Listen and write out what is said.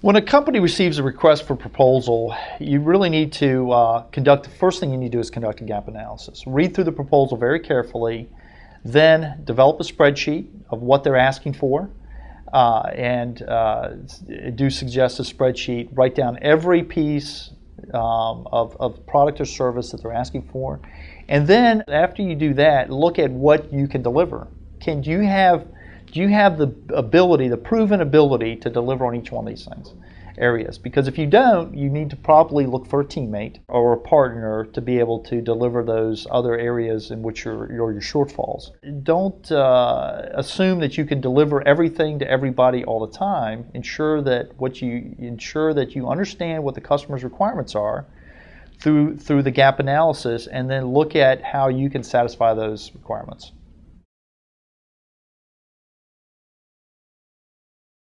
When a company receives a request for proposal, you really need to the first thing you need to do is conduct a gap analysis. Read through the proposal very carefully, then develop a spreadsheet of what they're asking for, and do suggest a spreadsheet. Write down every piece of product or service that they're asking for. And then after you do that, look at what you can deliver. Do you have the ability, the proven ability to deliver on each one of these areas? Because if you don't, you need to probably look for a teammate or a partner to be able to deliver those other areas in which your shortfalls. Don't assume that you can deliver everything to everybody all the time. Ensure that you understand what the customer's requirements are through the gap analysis, and then look at how you can satisfy those requirements.